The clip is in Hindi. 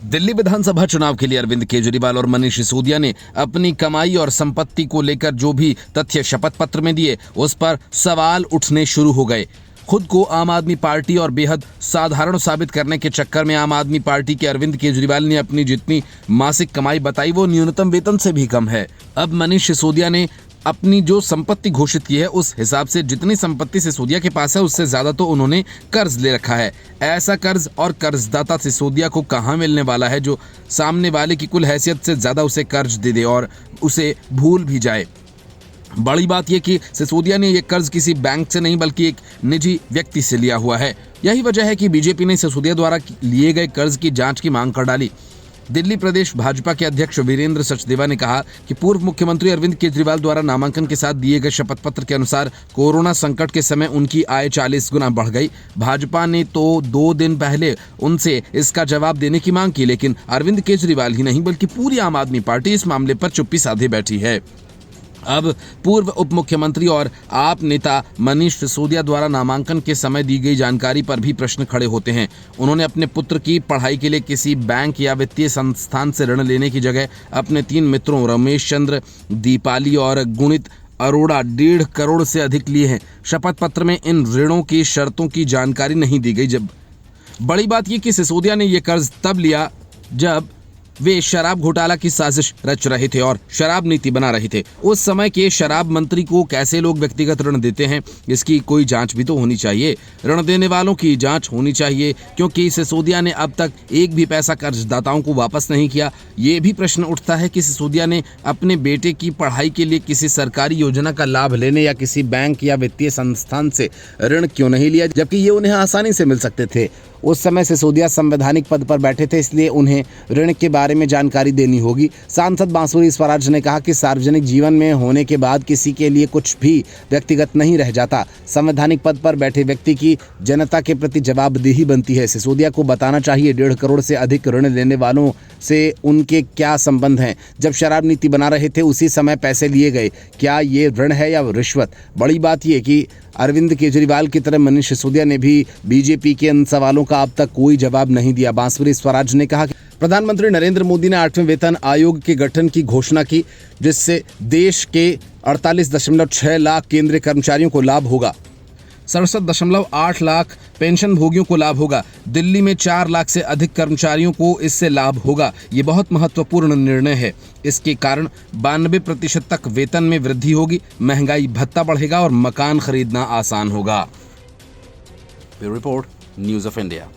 दिल्ली विधानसभा चुनाव के लिए अरविंद केजरीवाल और मनीष सिसोदिया ने अपनी कमाई और संपत्ति को लेकर जो भी तथ्य शपथ पत्र में दिए, उस पर सवाल उठने शुरू हो गए। खुद को आम आदमी पार्टी और बेहद साधारण साबित करने के चक्कर में आम आदमी पार्टी के अरविंद केजरीवाल ने अपनी जितनी मासिक कमाई बताई वो न्यूनतम वेतन से भी कम है। अब मनीष सिसोदिया ने अपनी जो संपत्ति घोषित की है उस हिसाब से जितनी संपत्ति सिसोदिया के पास है उससे ज्यादा तो उन्होंने कर्ज ले रखा है। ऐसा कर्ज और कर्जदाता सिसोदिया को कहां मिलने वाला है जो सामने वाले की कुल हैसियत से ज्यादा उसे कर्ज दे दे और उसे भूल भी जाए। बड़ी बात यह कि सिसोदिया ने यह कर्ज किसी बैंक से नहीं बल्कि एक निजी व्यक्ति से लिया हुआ है। यही वजह है कि बीजेपी ने सिसोदिया द्वारा लिए गए कर्ज की जांच की मांग कर डाली। दिल्ली प्रदेश भाजपा के अध्यक्ष वीरेंद्र सचदेवा ने कहा कि पूर्व मुख्यमंत्री अरविंद केजरीवाल द्वारा नामांकन के साथ दिए गए शपथ पत्र के अनुसार कोरोना संकट के समय उनकी आय 40 गुना बढ़ गई। भाजपा ने तो 2 दिन पहले उनसे इसका जवाब देने की मांग की, लेकिन अरविंद केजरीवाल ही नहीं बल्कि पूरी आम आदमी पार्टी इस मामले पर चुप्पी साधे बैठी है। अब पूर्व उप मुख्यमंत्री और आप नेता मनीष सिसोदिया द्वारा नामांकन के समय दी गई जानकारी पर भी प्रश्न खड़े होते हैं। उन्होंने अपने पुत्र की पढ़ाई के लिए किसी बैंक या वित्तीय संस्थान से ऋण लेने की जगह अपने 3 मित्रों रमेश चंद्र, दीपाली और गुणित अरोड़ा 1.5 करोड़ से अधिक लिए हैं। शपथ पत्र में इन ऋणों की शर्तों की जानकारी नहीं दी गई। जब बड़ी बात यह कि सिसोदिया ने यह कर्ज तब लिया जब वे शराब घोटाला की साजिश रच रहे थे और शराब नीति बना रहे थे। उस समय के शराब मंत्री को कैसे लोग व्यक्तिगत ऋण देते हैं, इसकी कोई जांच भी तो होनी चाहिए। ऋण देने वालों की जांच होनी चाहिए, क्योंकि सिसोदिया ने अब तक एक भी पैसा कर्जदाताओं को वापस नहीं किया। ये भी प्रश्न उठता है कि सिसोदिया ने अपने बेटे की पढ़ाई के लिए किसी सरकारी योजना का लाभ लेने या किसी बैंक या वित्तीय संस्थान से ऋण क्यों नहीं लिया, जबकि ये उन्हें आसानी से मिल सकते थे। उस समय सिसोदिया संवैधानिक पद पर बैठे थे, इसलिए उन्हें ऋण के बारे में जानकारी देनी होगी। सांसद बांसुरी स्वराज ने कहा कि सार्वजनिक जीवन में होने के बाद किसी के लिए कुछ भी व्यक्तिगत नहीं रह जाता। संवैधानिक पद पर बैठे व्यक्ति की जनता के प्रति जवाबदेही बनती है। सिसोदिया को बताना चाहिए 1.5 करोड़ से अधिक ऋण लेने वालों से उनके क्या संबंध हैं। जब शराब नीति बना रहे थे उसी समय पैसे लिए गए, क्या ये ऋण है या रिश्वत? बड़ी बात यह कि अरविंद केजरीवाल की तरह मनीष सिसोदिया ने भी बीजेपी के इन सवालों का अब तक कोई जवाब नहीं दिया। बांसुरी स्वराज ने कहा कि प्रधानमंत्री नरेंद्र मोदी ने 8वें वेतन आयोग के गठन की घोषणा की, जिससे देश के 48.6 लाख केंद्रीय कर्मचारियों को लाभ होगा। 67.8 लाख पेंशन भोगियों को लाभ होगा। दिल्ली में 4 लाख से अधिक कर्मचारियों को इससे लाभ होगा। ये बहुत महत्वपूर्ण निर्णय है। इसके कारण 92% तक वेतन में वृद्धि होगी, महंगाई भत्ता बढ़ेगा और मकान खरीदना आसान होगा। Bureau report, news of India.